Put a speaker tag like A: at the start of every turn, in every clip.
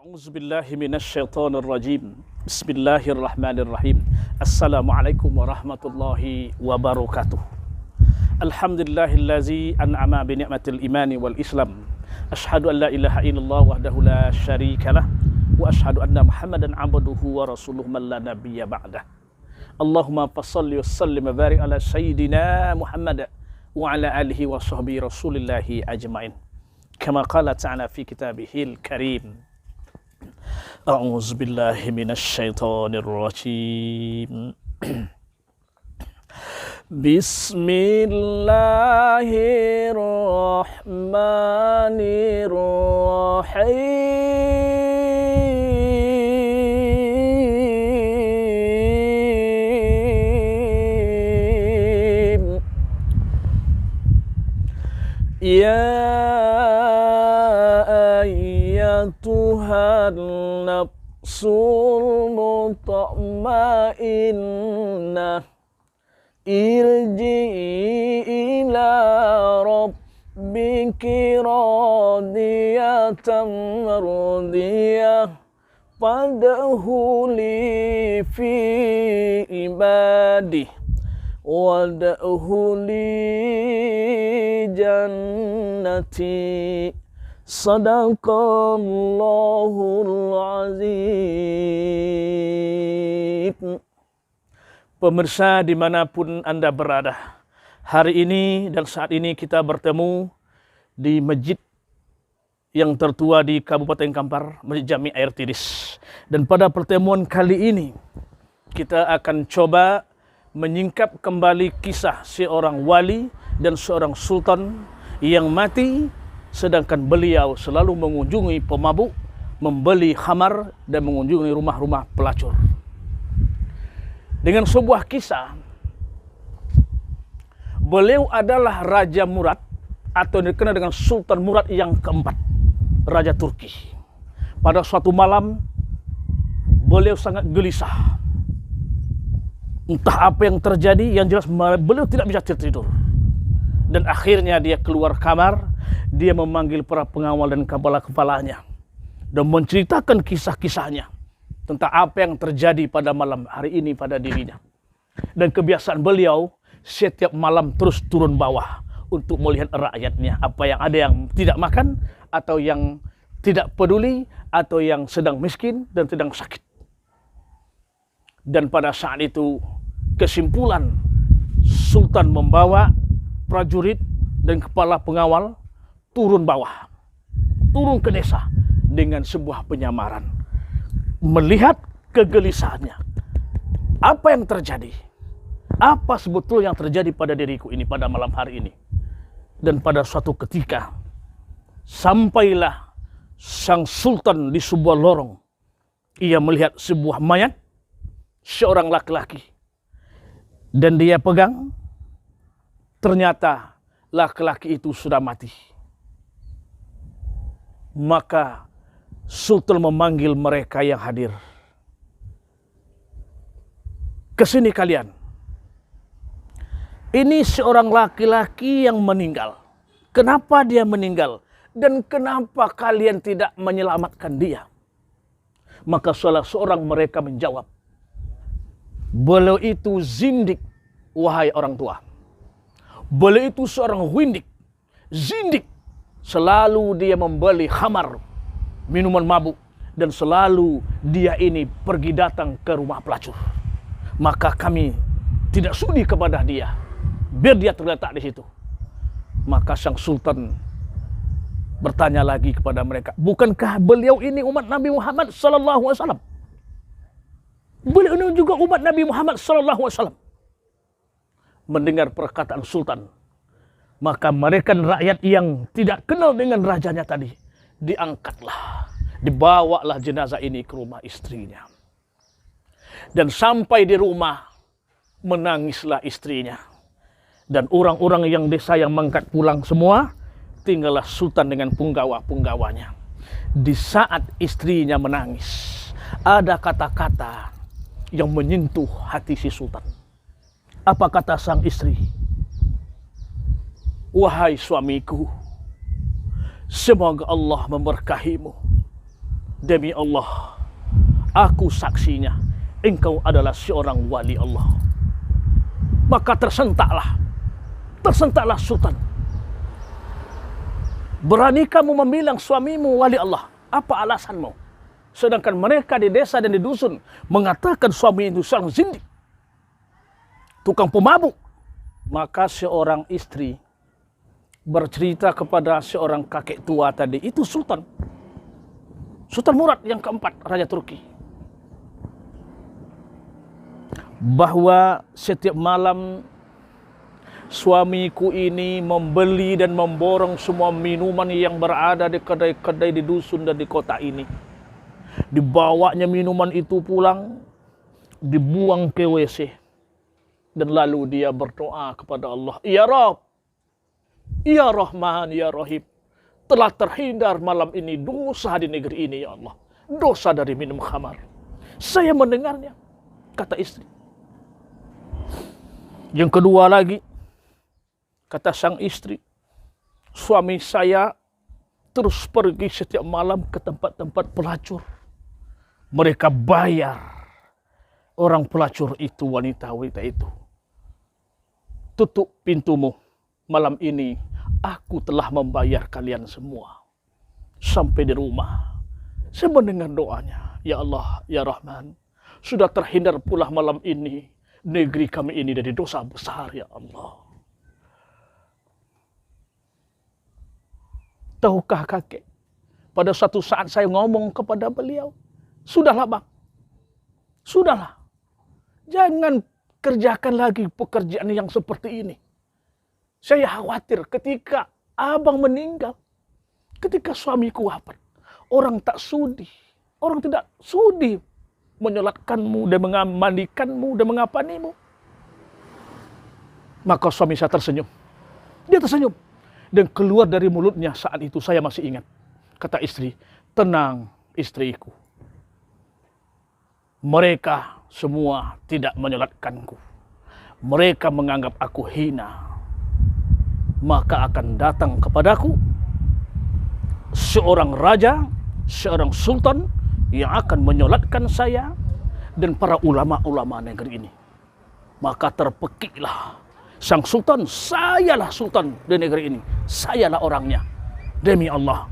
A: A'udzubillahi minasyaitonir rajim. Bismillahirrahmanirrahim. Assalamualaikum warahmatullahi wabarakatuh. Alhamdulillahillazi an'ama bi ni'matil imani wal islam. Asyhadu an la ilaha illallah wahdahu la syarikalah wa asyhadu anna Muhammadan 'abduhu wa rasuluhu man la nabiyya ba'dah. Allahumma fashalli wa sallim wa barik ala sayyidina Muhammad wa ala alihi wa sahbihi rasulillahi ajmain. Kama qala ta'ala fi kitabihil karim. A'udzu billahi minasyaitonir rajim. Bismillahirrahmanirrahim. Ya ayyatuhan nafsul mutmainnah irji'i ila rabbiki radiyatan mardiyah fadkhuli fi ibadih wadkhuli jannati. Sadaqallahul azim. Pemirsa dimanapun Anda berada, hari ini dan saat ini kita bertemu di masjid yang tertua di Kabupaten Kampar, Masjid Jami Air Tiris. Dan pada pertemuan kali ini kita akan coba menyingkap kembali kisah seorang wali dan seorang sultan yang mati sedangkan beliau selalu mengunjungi pemabuk, membeli khamar, dan mengunjungi rumah-rumah pelacur. Dengan sebuah kisah, beliau adalah Raja Murad atau dikenal dengan Sultan Murad yang keempat, Raja Turki. Pada suatu malam, beliau sangat gelisah. Entah apa yang terjadi, yang jelas beliau tidak bisa tidur. Dan akhirnya dia keluar kamar, dia memanggil para pengawal dan kepala-kepalanya dan menceritakan kisah-kisahnya tentang apa yang terjadi pada malam hari ini pada dirinya. Dan kebiasaan beliau setiap malam terus turun bawah untuk melihat rakyatnya, apa yang ada yang tidak makan atau yang tidak peduli atau yang sedang miskin dan sedang sakit. Dan pada saat itu kesimpulan, Sultan membawa prajurit dan kepala pengawal turun bawah, turun ke desa dengan sebuah penyamaran, melihat kegelisahannya. Apa yang terjadi? Apa sebetulnya yang terjadi pada diriku ini pada malam hari ini? Dan pada suatu ketika, sampailah sang sultan di sebuah lorong. Ia melihat sebuah mayat seorang laki-laki. Dan dia pegang, ternyata laki-laki itu sudah mati. Maka Sultan memanggil mereka yang hadir. Kesini kalian. Ini seorang laki-laki yang meninggal. Kenapa dia meninggal? Dan kenapa kalian tidak menyelamatkan dia? Maka salah seorang mereka menjawab, beliau itu zindik, wahai orang tua. Beliau itu seorang windik, zindik. Selalu dia membeli khamar, minuman mabuk, dan selalu dia ini pergi datang ke rumah pelacur. Maka kami tidak sudi kepada dia, biar dia terletak di situ. Maka sang sultan bertanya lagi kepada mereka, bukankah beliau ini umat Nabi Muhammad sallallahu alaihi wasallam? Beliau ini juga umat Nabi Muhammad sallallahu alaihi wasallam. Mendengar perkataan sultan, maka mereka rakyat yang tidak kenal dengan rajanya tadi diangkatlah, dibawalah jenazah ini ke rumah istrinya. Dan sampai di rumah, menangislah istrinya. Dan orang-orang yang desa yang mengangkat pulang semua, tinggallah sultan dengan punggawa-punggawanya. Di saat istrinya menangis, ada kata-kata yang menyentuh hati si sultan. Apa kata sang istri? Wahai suamiku, semoga Allah memberkahimu. demi Allah, aku saksinya, engkau adalah seorang wali Allah. Maka tersentaklah Sultan. Berani kamu membilang suamimu wali Allah? Apa alasanmu? Sedangkan mereka di desa dan di dusun mengatakan suami itu seorang zindik, tukang pemabuk. Maka seorang istri bercerita kepada seorang kakek tua tadi, itu Sultan Murad yang keempat, Raja Turki, bahwa setiap malam suamiku ini membeli dan memborong semua minuman yang berada di kedai-kedai di dusun dan di kota ini. Dibawanya minuman itu pulang, dibuang ke WC, dan lalu dia berdoa kepada Allah, Ya Rabb, Ya Rahman, Ya Rahim, telah terhindar malam ini dosa di negeri ini, ya Allah. Dosa dari minum khamar. Saya mendengarnya, kata istri. Yang kedua lagi, kata sang istri, suami saya terus pergi setiap malam ke tempat-tempat pelacur. Mereka bayar orang pelacur itu, wanita-wanita itu. Tutup pintumu, malam ini aku telah membayar kalian semua. Sampai di rumah, saya mendengar doanya, Ya Allah, Ya Rahman, sudah terhindar pula malam ini negeri kami ini dari dosa besar, ya Allah. Tahukah kakek, pada suatu saat saya ngomong kepada beliau, sudahlah bang, sudahlah, jangan kerjakan lagi pekerjaan yang seperti ini. Saya khawatir ketika abang meninggal, ketika suamiku wafat, orang tak sudi, orang tidak sudi menyolatkanmu dan memandikanmu dan mengapanimu. Maka suami saya tersenyum. Dia tersenyum. Dan keluar dari mulutnya saat itu saya masih ingat. Kata istri, tenang istriku. Mereka semua tidak menyolatkanku. Mereka menganggap aku hina. Maka akan datang kepadaku seorang raja, seorang sultan yang akan menyolatkan saya dan para ulama-ulama negeri ini. Maka terpekiklah sang sultan, sayalah sultan di negeri ini, sayalah orangnya. Demi Allah,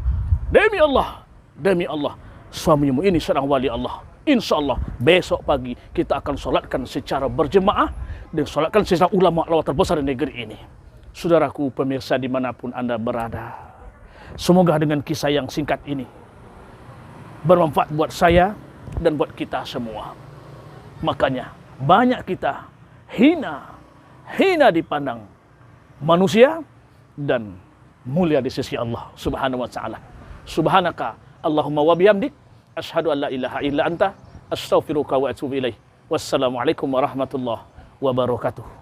A: demi Allah, demi Allah, suamimu ini seorang wali Allah. Insya Allah besok pagi kita akan solatkan secara berjemaah dan solatkan secara ulama-ulama terbesar di negeri ini. Saudaraku pemirsa dimanapun Anda berada, semoga dengan kisah yang singkat ini bermanfaat buat saya dan buat kita semua. Makanya banyak kita hina dipandang manusia dan mulia di sisi Allah Subhanahu wa taala. Subhanaka Allahumma wa bihamdik asyhadu an la ilaha illa anta astaghfiruka wa atubu ilaik. Wassalamualaikum warahmatullahi wabarakatuh.